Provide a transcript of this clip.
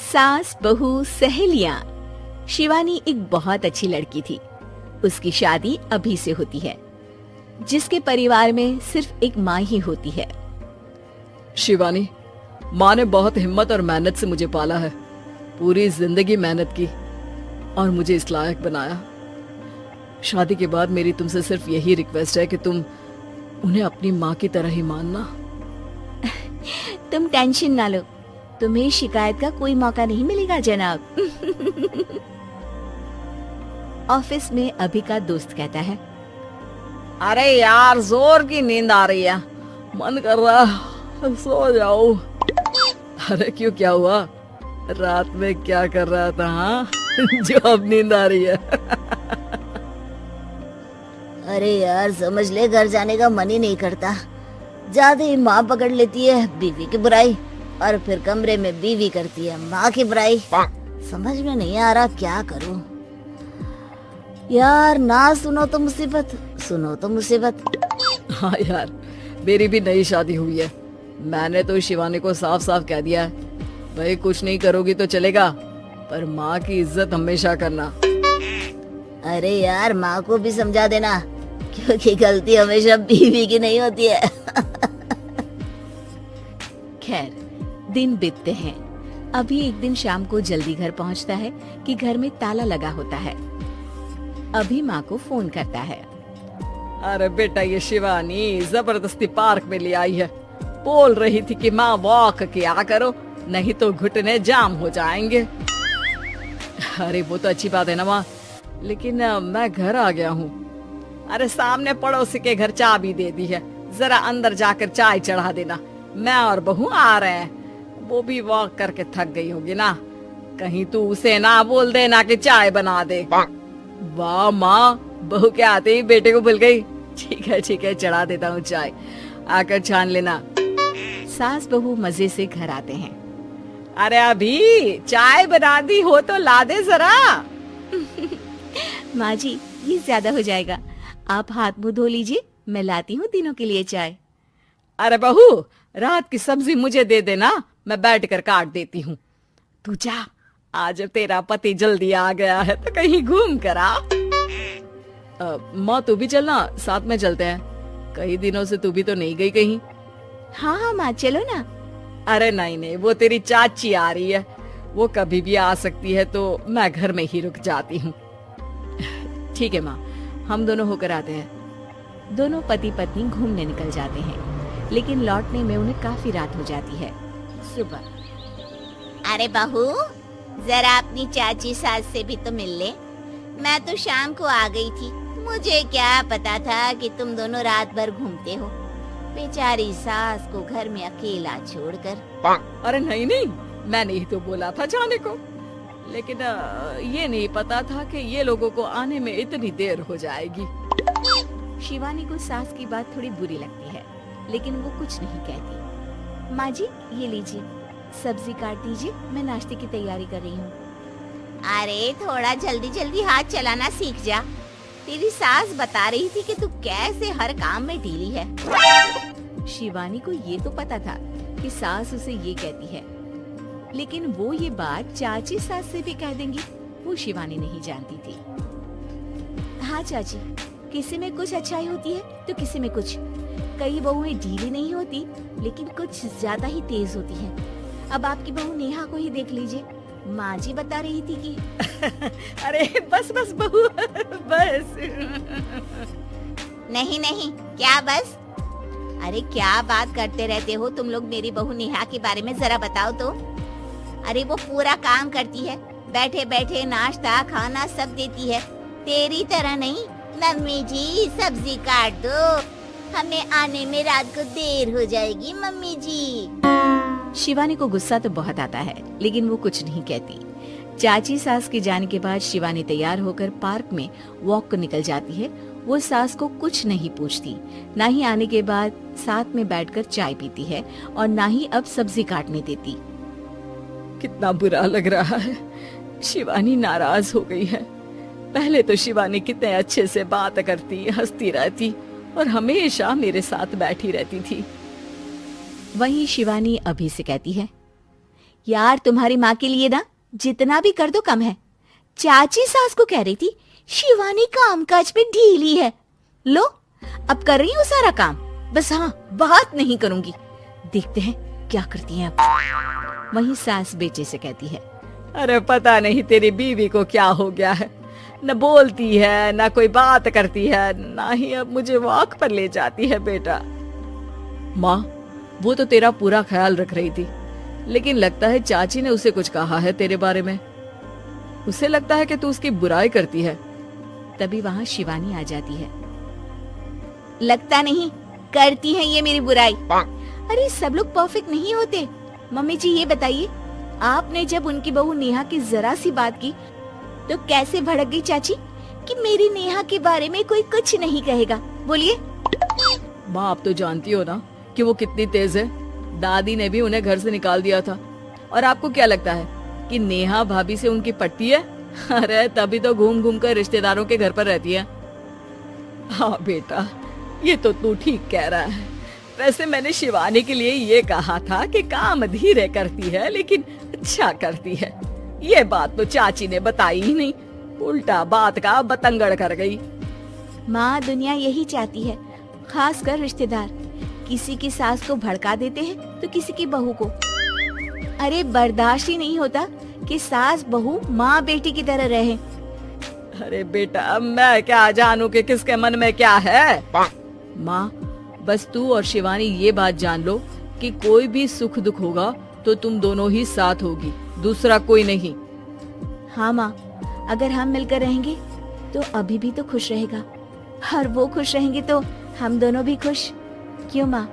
सास बहू सहेलियां। शिवानी एक बहुत अच्छी लड़की थी। उसकी शादी अभी से होती है, जिसके परिवार में सिर्फ एक माँ ही होती है। शिवानी, माँ ने बहुत हिम्मत और मेहनत से मुझे पाला है। पूरी जिंदगी मेहनत की और मुझे इस लायक बनाया। शादी के बाद मेरी तुमसे सिर्फ यही रिक्वेस्ट है कि तुम उन्हें अपनी माँ की तरह ही मानना। तुम टेंशन ना लो, तुम्हें शिकायत का कोई मौका नहीं मिलेगा जनाब। ऑफिस में अभी का दोस्त कहता है, अरे यार, जोर की नींद आ रही है, मन कर रहा सो जाओ। अरे क्यों, क्या हुआ? रात में क्या कर रहा था? हाँ जो अब नींद आ रही है। अरे यार, समझ ले, घर जाने का मन ही नहीं करता। ज्यादा ही माँ पकड़ लेती है बीवी की बुराई, और फिर कमरे में बीवी करती है माँ की बुराई। समझ में नहीं आ रहा क्या करूं। यार, ना सुनो तो मुसीबत, सुनो तो मुसीबत। हाँ यार, मेरी भी नई शादी हुई है। मैंने तो शिवानी को साफ साफ कह दिया है, भाई कुछ नहीं करोगी तो चलेगा, पर माँ की इज्जत हमेशा करना। अरे यार, माँ को भी समझा देना, क्योंकि गलती हमेशा बीवी की नहीं होती है। खैर, दिन बीतते हैं। अभी एक दिन शाम को जल्दी घर पहुंचता है कि घर में ताला लगा होता है। अभी माँ को फोन करता है। अरे बेटा, ये शिवानी जबरदस्ती पार्क में ले आई है। बोल रही थी कि माँ वॉक किया करो, नहीं तो घुटने जाम हो जाएंगे। अरे वो तो अच्छी बात है ना माँ, लेकिन मैं घर आ गया हूँ। अरे सामने पड़ोसी के घर चाबी दे दी है, जरा अंदर जाकर चाय चढ़ा देना। मैं और बहू आ रहे हैं, वो भी वॉक करके थक गई होगी ना। कहीं तू उसे ना बोल देना कि चाय बना दे। वाह माँ, बहू के आते ही बेटे को भूल गई। ठीक है, चढ़ा देता हूँ चाय, आकर छान लेना। सास बहू मजे से घर आते हैं। अरे अभी चाय बना दी हो तो ला दे जरा। माँ जी, ये ज्यादा हो जाएगा, आप हाथ मुंह धो लीजिए, मैं लाती हूँ तीनों के लिए चाय। अरे बहू, रात की सब्जी मुझे दे देना, मैं बैठ कर काट देती हूँ। तू जा, आज तेरा पति जल्दी आ गया है तो कहीं घूम कर आ। माँ तू भी चलना, साथ में चलते हैं। कई दिनों से तू भी तो नहीं गई कहीं। हाँ माँ, चलो ना। अरे नहीं, वो तेरी चाची आ रही है, वो कभी भी आ सकती है, तो मैं घर में ही रुक जाती हूँ। ठीक है माँ, हम दोनों होकर आते हैं। दोनों पति पत्नी घूमने निकल जाते हैं, लेकिन लौटने में उन्हें काफी रात हो जाती है। सुबह। अरे बहू, जरा अपनी चाची सास से भी तो मिल ले। मैं तो शाम को आ गई थी, मुझे क्या पता था कि तुम दोनों रात भर घूमते हो, बेचारी सास को घर में अकेला छोड़कर। अरे नहीं, मैंने ही तो बोला था जाने को, लेकिन ये नहीं पता था कि ये लोगों को आने में इतनी देर हो जाएगी। शिवानी को सास की बात थोड़ी बुरी लगती है, लेकिन वो कुछ नहीं कहती। माँ जी, ये लीजिए, सब्जी काट दीजिए, मैं नाश्ते की तैयारी कर रही हूँ। अरे थोड़ा जल्दी जल्दी हाथ चलाना सीख जा। तेरी सास बता रही थी कि तू कैसे हर काम में ढीली है। शिवानी को ये तो पता था कि सास उसे ये कहती है, लेकिन वो ये बात चाची सास से भी कह देंगी, वो शिवानी नहीं जानती थी। हाँ चाची, किसी में कुछ अच्छाई होती है तो किसी में कुछ। कई बहुएं ढीली नहीं होती, लेकिन कुछ ज्यादा ही तेज होती हैं। अब आपकी बहू नेहा को ही देख लीजिए, माँ जी बता रही थी कि अरे बस बहू, बस। नहीं, क्या बस? अरे क्या बात करते रहते हो तुम लोग मेरी बहू नेहा के बारे में, जरा बताओ तो। अरे वो पूरा काम करती है, बैठे बैठे नाश्ता खाना सब देती है, तेरी तरह नहीं। मम्मी जी सब्जी काट दो, हमें आने में रात को देर हो जाएगी मम्मी जी। शिवानी को गुस्सा तो बहुत आता है, लेकिन वो कुछ नहीं कहती। चाची सास के जाने के बाद शिवानी तैयार होकर पार्क में वॉक को निकल जाती है। वो सास को कुछ नहीं पूछती, ना ही आने के बाद साथ में बैठकर चाय पीती है, और ना ही अब सब्जी काटने देती। कितना बुरा लग रहा है, शिवानी नाराज हो गई है। पहले तो शिवानी कितने अच्छे से बात करती, हंसती रहती और हमेशा मेरे साथ बैठी रहती थी। वहीं शिवानी अभी से कहती है, यार तुम्हारी माँ के लिए ना जितना भी कर दो कम है। चाची सास को कह रही थी शिवानी कामकाज पे ढीली है। लो अब कर रही हूँ सारा काम, बस हाँ बात नहीं करूंगी। देखते हैं क्या करती हैं अब। वहीं सास बेटे से कहती है, अरे पता नहीं तेरी बीवी को क्या हो गया है, न बोलती है न कोई बात करती है, ना ही अब मुझे वॉक पर ले जाती है। बेटा माँ वो तो तेरा पूरा ख्याल रख रही थी, लेकिन लगता है चाची ने उसे कुछ कहा है तेरे बारे में। उसे लगता है कि तू उसकी बुराई करती है। तभी वहाँ शिवानी आ जाती है। लगता नहीं करती है ये मेरी बुराई। अरे सब लोग परफेक्ट नहीं होते। मम्मी जी ये बताइए, आपने जब उनकी बहू नेहा की जरा सी बात की तो कैसे भड़क गई चाची कि मेरी नेहा के बारे में कोई कुछ नहीं कहेगा। बोलिए। माँ आप तो जानती हो ना कि वो कितनी तेज है। दादी ने भी उन्हें घर से निकाल दिया था। और आपको क्या लगता है कि नेहा भाभी से उनकी पट्टी है? अरे तभी तो घूम घूम कर रिश्तेदारों के घर पर रहती है। हाँ बेटा ये तो तू ठीक कह रहा है। वैसे मैंने शिवानी के लिए ये कहा था कि काम धीरे करती है लेकिन अच्छा करती है। ये बात तो चाची ने बताई ही नहीं, उल्टा बात का बतंगड़ कर गई। माँ दुनिया यही चाहती है, खासकर रिश्तेदार किसी की सास को भड़का देते हैं तो किसी की बहू को। अरे बर्दाश्त ही नहीं होता कि सास बहू माँ बेटी की तरह रहे। अरे बेटा मैं क्या जानूं कि किसके मन में क्या है। माँ बस तू और शिवानी ये बात जान लो कि कोई भी सुख दुख होगा तो तुम दोनों ही साथ होगी, दूसरा कोई नहीं। हाँ माँ, अगर हम मिलकर रहेंगे तो अभी भी तो खुश रहेगा, और वो खुश रहेंगे तो हम दोनों भी खुश। क्यों माँ?